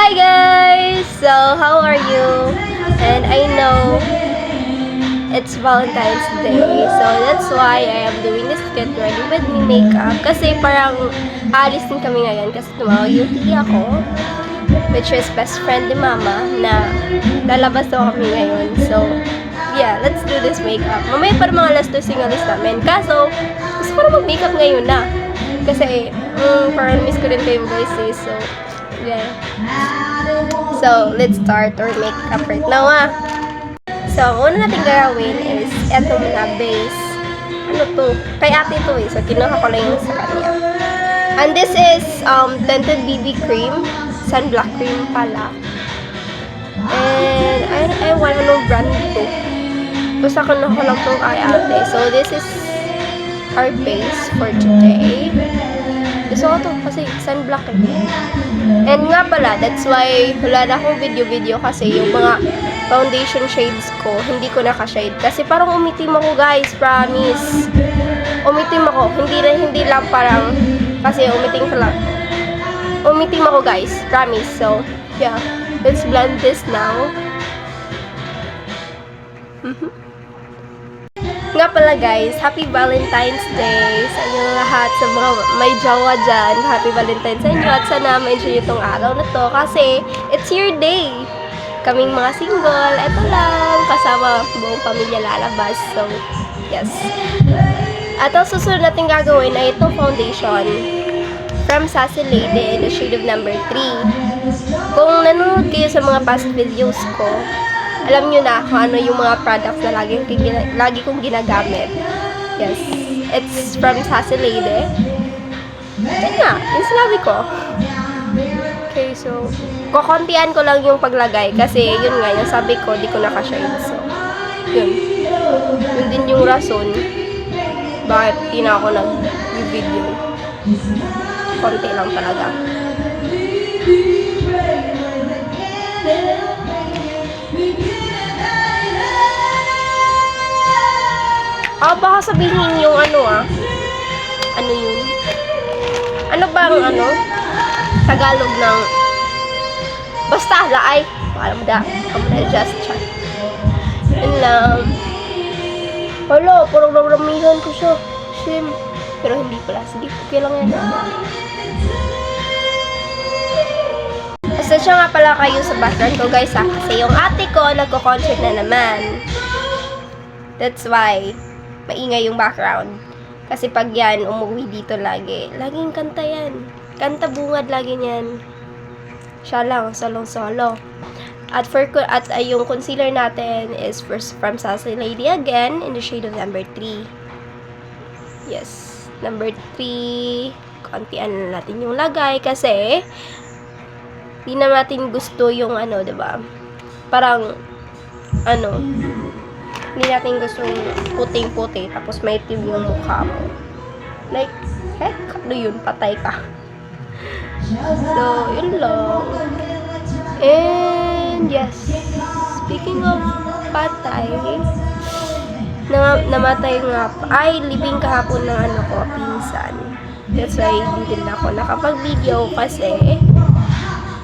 Hi guys! So, how are you? And I know it's Valentine's Day. So, that's why I am doing this Get Ready With Me makeup. Kasi parang alis din kami ngayon kasi tumawag yung tita ko, which is best friend ni Mama, na lalabas daw kami ngayon. So, yeah, let's do this makeup. Mamaya para mga alas 2 yung alis namin. Kaso, gusto ko na mag-makeup ngayon na. Kasi, parang miss ko rin kayo guys eh. So, yeah. So, let's start our makeup right now So, una natin gagawin is eto muna, base. Ano to? Kay ate to eh. So, kinuha ko lang yung sa kanya. And this is tinted BB cream. Sunblock cream pala. And, I want anong brand to. Basta kinuha ko lang tong kay ate. So, this is our base for today. Gusto ko to kasi sunblock eh. And nga pala, that's why wala na akong video kasi yung mga foundation shades ko, hindi ko naka-shade. Kasi parang umitim ako guys, promise. Umitim ako, hindi lang parang, kasi umitim ako guys, promise. So, yeah, let's blend this now. Nga pala guys, Happy Valentine's Day sa inyo lahat, sa mga may jowa dyan. Happy Valentine's sa inyo at sana ma-enjoy nyo itong araw na to kasi it's your day. Kaming mga single, eto lang, kasama buong pamilya lalabas. So, yes. At ang susunod natin gagawin ay itong foundation from Sassy Lady in the shade of number 3. Kung nanonood kayo sa mga past videos ko, alam nyo na kung ano yung mga products na lagi kong ginagamit. Yes. It's from Sassy Lady. Yan nga. Yung sinabi ko. Okay, so, kukuntian ko lang yung paglagay. Kasi, yun nga, yung sabi ko, di ko naka-shade. So, yun. Yun din yung rason bakit di na ako nag-video. Konti lang talaga. Baka sabihin yung ano ano yun? Ano bang Tagalog ng basta laay. Alam mo da, just chat. Yun lang. Hala, parang naramihan ko siya. Sim. Pero hindi pala. Sige, okay lang yan. Pasensya nga pala kayo sa background ko guys kasi yung ate ko nagko-concert na naman. That's why maingay yung background. Kasi pag yan, umuwi dito lagi. Laging kanta yan. Kanta bungad lagi niyan. Siya lang, solo. At yung concealer natin is from Sassy Lady again in the shade of number 3. Yes. Number 3. Kontian na natin yung lagay kasi di na natin gusto yung diba? Parang hindi natin gusto yung puting-puti tapos may itim yung mukha mo. Like, heck, ano yun? Patay ka. So, yun lang. And, yes. Speaking of patay, namatay nga ay libing kahapon ng pinsan. That's why hindi din ako nakapag-video kasi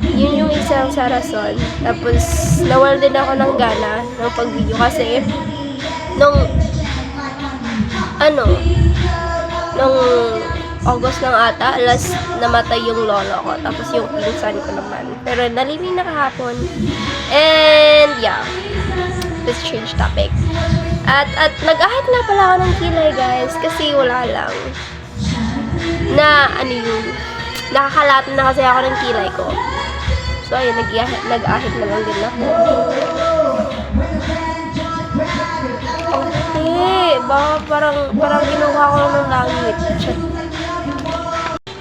yun yung isang sa rason. Tapos, nawal din ako ng gana ng pag-video kasi nung August ng ata, last namatay yung lolo ko. Tapos yung pinsan ko naman. Pero nalibing na kahapon. And yeah, let's change topic. At nag-ahit na pala ako ng kilay guys. Kasi wala lang. Nakakalat na kasi ako ng kilay ko. So ayun, nag-ahit na lang din ako. Baka parang ginawa ko ng langit.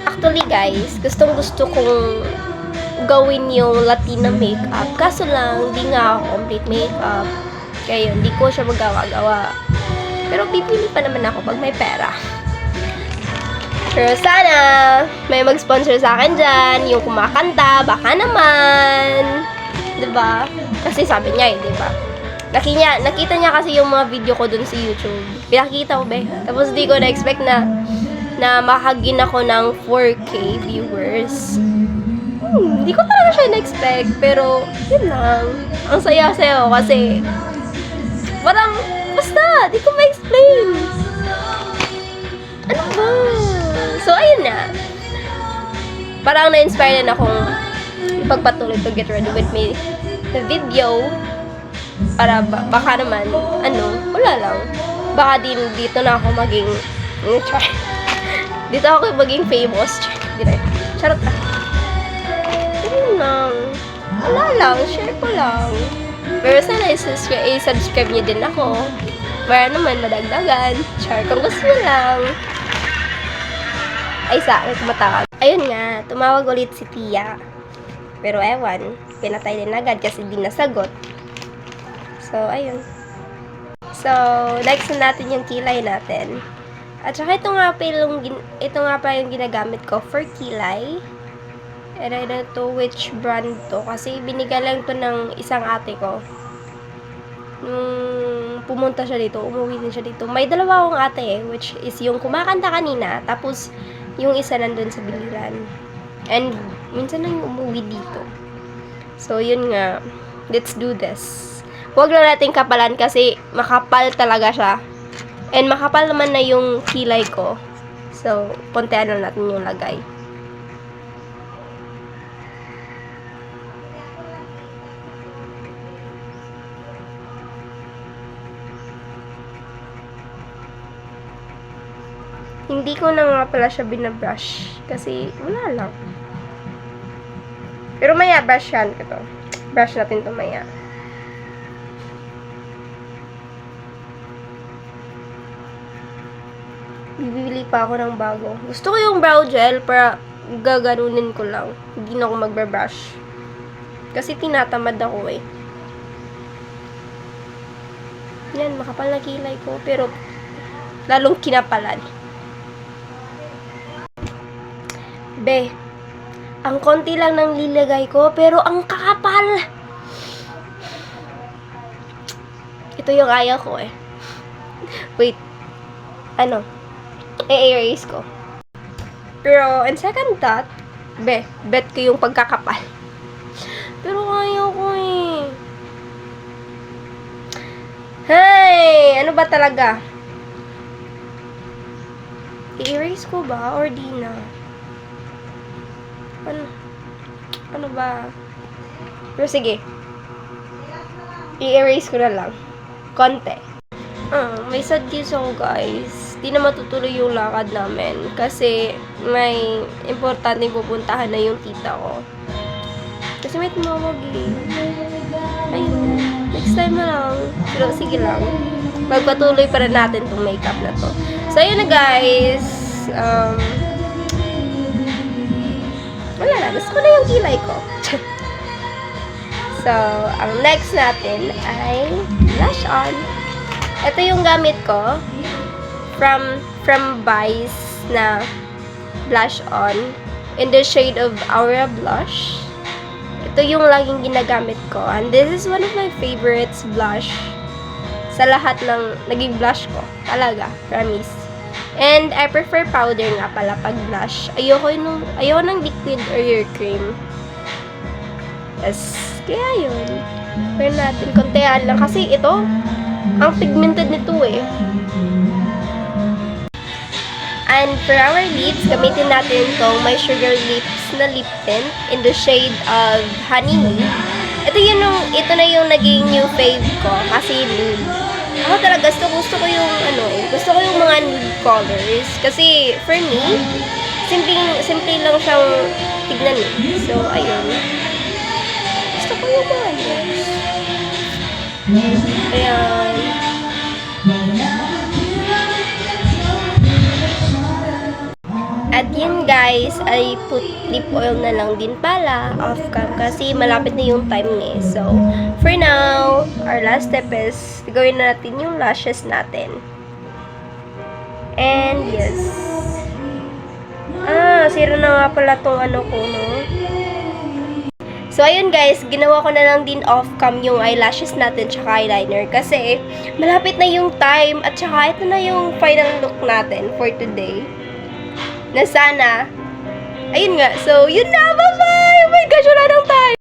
Actually guys, gustong-gusto kong gawin yung Latina makeup. Kaso lang, hindi nga ako complete makeup. Kaya hindi ko siya magawa-gawa. Pero pipili pa naman ako pag may pera. Pero sana, may mag-sponsor sa akin dyan. Yung kumakanta, baka naman. Diba? Kasi sabi niya diba? Nakita niya kasi yung mga video ko dun sa YouTube. Pinakita ko Tapos di ko na-expect na makagin ako ng 4K viewers. Hindi ko talaga siya na-expect, pero yun lang. Ang saya-saya ko kasi parang, basta, di ko ma-explain. Ano ba? So, ayun na. Parang na-inspire din akong ipagpatuloy to get ready with me the video. Para baka naman, wala lang. Baka dito na ako maging, dito ako maging famous. Charot na. Yun lang. Wala lang, share ko lang. Pero sana i-subscribe niyo din ako. Para naman madagdagan. Char, kung gusto nyo lang. Ay, may tumatawag. Ayun nga, tumawag ulit si Tia. Pero ewan, pinatay din agad kasi di nasagot. So, ayun. So, next na natin yung kilay natin. At saka ito nga pa yung ginagamit ko for kilay. And I don't know which brand to. Kasi binigay lang to ng isang ate ko. Nung pumunta siya dito, umuwi din siya dito. May dalawa akong ate which is yung kumakanta kanina. Tapos, yung isa nandun sa biliran. And, minsan lang yung umuwi dito. So, yun nga. Let's do this. Huwag lang natin kapalan kasi makapal talaga siya. And makapal naman na yung kilay ko. So, kontian lang natin yung lagay. Hindi ko na nga pala siya binabrush. Kasi, wala lang. Pero maya, brush yan ko to. Brush natin to maya. Bibili pa ako ng bago. Gusto ko yung brow gel para gaganunin ko lang. Hindi na ako magbe-brush. Kasi tinatamad ako eh. Yan, makapal na kilay ko. Pero, lalong kinapalan. Be, ang konti lang nang lilagay ko, pero ang kakapal. Ito yung ayaw ko eh. Wait. I-erase ko. Pero, in second thought, bet ko yung pagkakapal. Pero ayaw ko eh. Hey! Ano ba talaga? I-erase ko ba? Or di na? Ano ba? Pero sige. I-erase ko na lang. Konti. May sad news ako guys. Di na matutuloy yung lakad namin. Kasi may importanteng pupuntahan na yung tita ko. Kasi may tumawag eh. Ayun. Next time na lang. Pero sige lang. Magpatuloy pa rin natin tong makeup na to. So ayun na guys. Wala na. Gusto ko na yung kilay ko. So, ang next natin ay blush on. Ito yung gamit ko from Vice na blush on in the shade of Aura Blush. Ito yung laging ginagamit ko. And this is one of my favorites blush sa lahat ng naging blush ko. Talaga. Promise. And I prefer powder nga pala pag blush. Ayoko ng liquid or your cream. Yes. Kaya yun. Pero natin kontihan lang. Kasi ito, ang pigmented nito eh. And for our lips, gamitin natin itong My Sugar Lips na lip tint in the shade of Honey Me. Ito na yung naging new fave ko. Kasi nude. Ako talaga, gusto ko yung gusto ko yung mga nude colors. Kasi, for me, simple lang siyang tignan eh. So, ayun. Gusto ko yung mga nudes. Ayan. At yun guys, ay put lip oil na lang din pala off cam kasi malapit na yung time ni. So, for now, our last step is gawin na natin yung lashes natin. And yes. Sira na nga pala tong ko, no? So, ayun guys, ginawa ko na lang din off cam yung eyelashes natin tsaka eyeliner kasi malapit na yung time at tsaka ito na yung final look natin for today. Na sana, ayun nga, so, yun na, bye-bye! Oh my gosh, wala nang time!